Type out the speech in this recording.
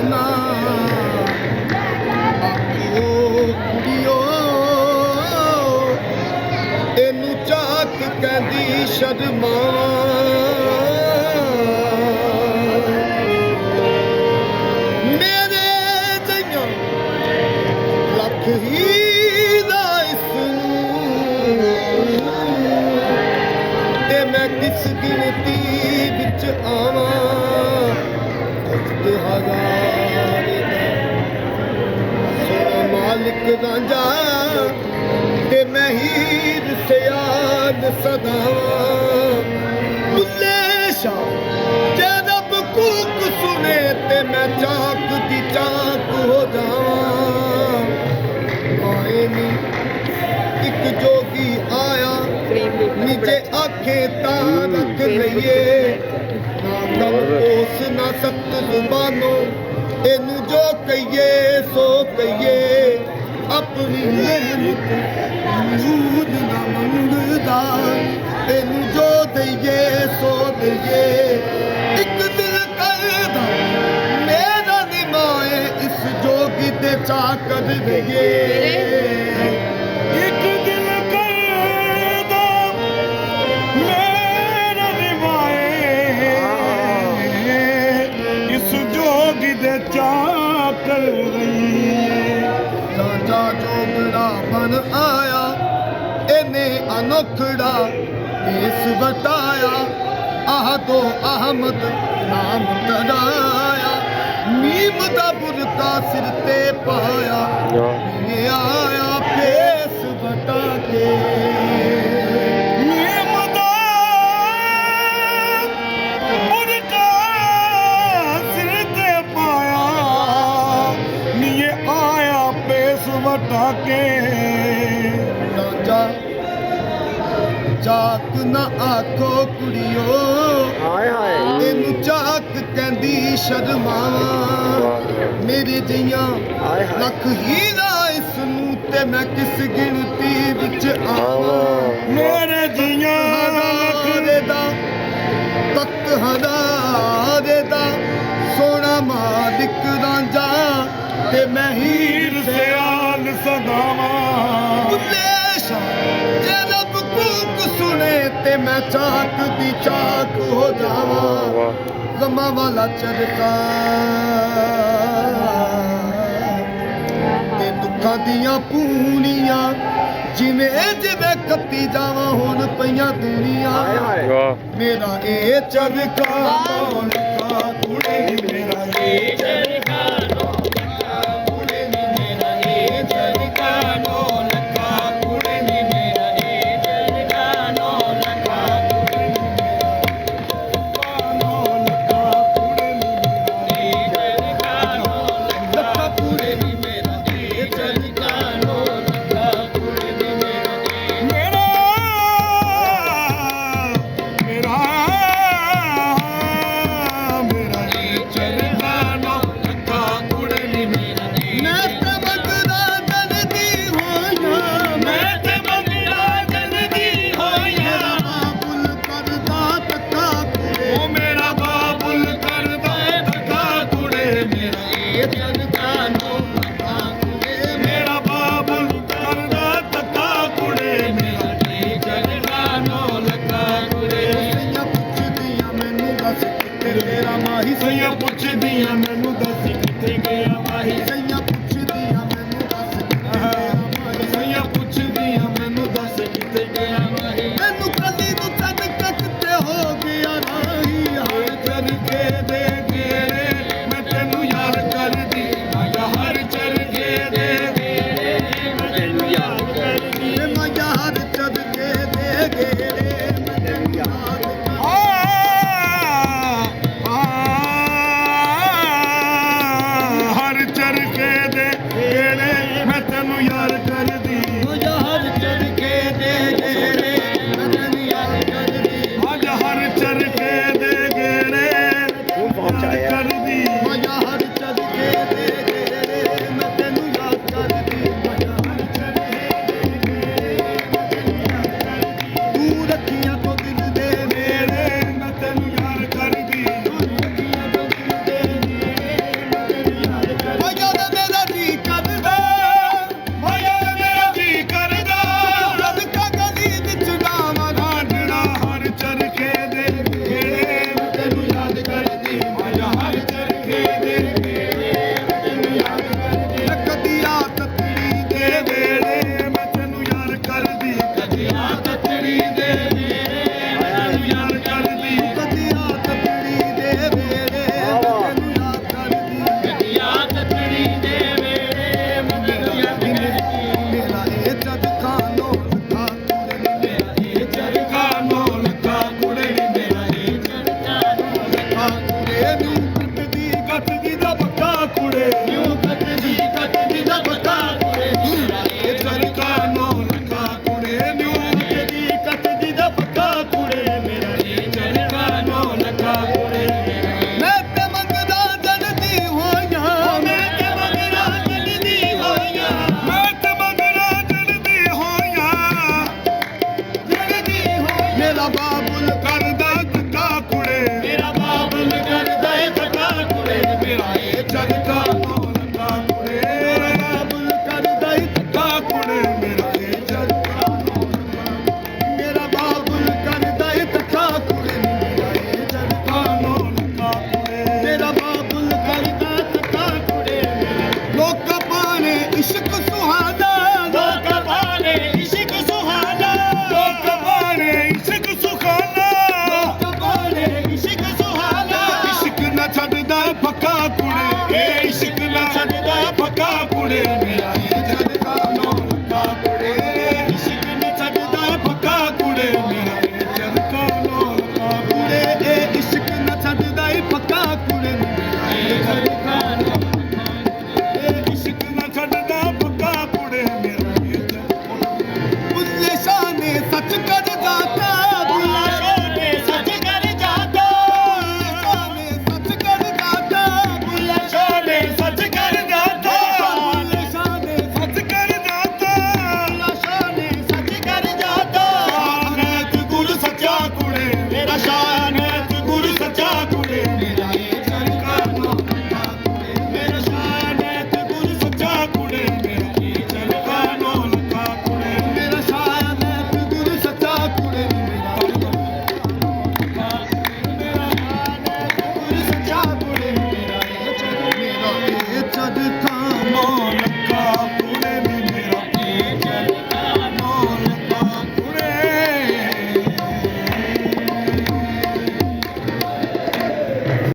ਨਾ ਆਖੋ ਕੁੜੀਓ ਇਹਨੂੰ ਝਾਕ ਕਹਿੰਦੀ ਸ਼ਰਮਾਵਾਂ ਮੇਰੇ ਜਈਆਂ ਲੱਖ ਹੀ ਦਾ ਇਸਨੂੰ ਤੇ ਮੈਂ ਕਿਸ ਗਿਣਤੀ ਵਿੱਚ ਆਵਾਂ ਦਸਤ ਹਜ਼ਾਰ ਦਾ ਸੋਹਣਾ ਮਾਲਿਕ ਰਾਂਝਾ ਤੇ ਮੈਂ ਹੀਰ ਸਿਆਦ ਸਦਾਵਾਂ ਬੁੱਲੇ ਸ਼ਾਹ ਜੇ ਰੱਬ ਕੂਕ ਸੁਣੇ ਤੇ ਮੈਂ ਚਾਕ ਦੀ ਚਾਕ ਹੋ ਜਾਵਾਂ ਆਏ ਨੀ ਇੱਕ ਜੋਗੀ ਆਇਆ ਨੀਚੇ ਆਖੇ ਤਾਂ ਰੱਖ ਲਈਏ ਨਾ ਉਸ ਨਾ ਸਤ ਜ਼ੁਬਾਨੋਂ ਇਹਨੂੰ ਜੋ ਕਹੀਏ ਸੋ ਕਹੀਏ ਆਪਣੀ ਮਿਹਨਤ ਮੂਦ ਨਾ ਮੰਗਦਾ ਇਹਨੂੰ ਜੋ ਦਈਏ ਸੋ ਦਈਏ ਇੱਕ ਦਿਲ ਕਰਦਾ ਮੇਰਾ ਨਿਮਾਏ ਇਸ ਜੋਗੀ ਤੇ ਚਾਕਰ ਦਈਏ ਇੱਕ ਦਿਲ ਕਰਦਾ ਮੇਰਾ ਨਿਮਾਏ ਇਸ ਜੋਗੀ ਦੇ ਚਾਕਰ ਦਈਏ ਰਾਜਾ ਜੋਗੜਾ ਬਣ ਆਇਆ ਇਹਨੇ ਅਨੋਖੜਾ ਇਸ ਵਟਾਇਆ ਆਹ ਤੋਂ ਅਹਮਦ ਨਾਮ ਤੜਾਇਆ ਨੀਮ ਦਾ ਬੁਰਕਾ ਸਿਰ ਤੇ ਪਾਇਆ ਇਹ ਆਇਆ ਪੇਸ ਵਟਾ ਕੇ ਨੀਮ ਦਾ ਬੁਰਕਾ ਸਿਰ ਤੇ ਪਾਇਆ ਨੀ ਇਹ ਆਇਆ ਪੇਸ ਵਟਾ ਕੇ ਰਾਜਾ ਚਾਕ ਨਾ ਆਖੋ ਕੁੜੀਓ ਹਾਏ ਹਾਏ ਇਹਨੂੰ ਚਾਕ ਕਹਿੰਦੀ ਸ਼ਰਮਾਵਾਂ ਮੇਰੇ ਜਈਆਂ ਹਾਏ ਹਾਏ ਲੱਖ ਹੀਰਾ ਇਸ ਨੂੰ ਤੇ ਮੈਂ ਕਿਸ ਗਿਣਤੀ ਵਿੱਚ ਆਵਾਂ ਮੇਰੇ ਜਈਆਂ ਹਜ਼ਾਰੇ ਦਾ ਤੱਕ ਹਜ਼ਾਰੇ ਦਾ ਸੋਹਣਾ ਮਾਲਿਕ ਰਾਂਝਾ ਤੇ ਮੈਂ ਹੀਰ ਸਿਆਲ ਸਦਾਵਾਂ ਬੁੱਲੇ ਸ਼ਾਹ ਜੇ ਰੱਬ ਕੂਕ ਸੁਣੇ ਤੇ ਮੈਂ ਚਾਕ ਦੀ ਚਾਕ ਹੋ ਜਾਵਾਂ ਗਮਾਂ ਵਾਲਾ ਚਰਖਾ ਤੇ ਦੁੱਖਾਂ ਦੀਆਂ ਪੂਣੀਆਂ ਜਿਵੇਂ ਜਿਵੇਂ ਕੱਤੀ ਜਾਵਾਂ ਹੁਣ ਪਈਆਂ ਦੁਨੀਆਂ ਹਾਏ ਹਾਏ ਮੇਰਾ ਇਹ ਚਰਖਾ ਮੌਲਿਕਾ ਕੁੜੇ ਮੇਰਾ ਇਹ ਚਰਖਾ ਚੱਲ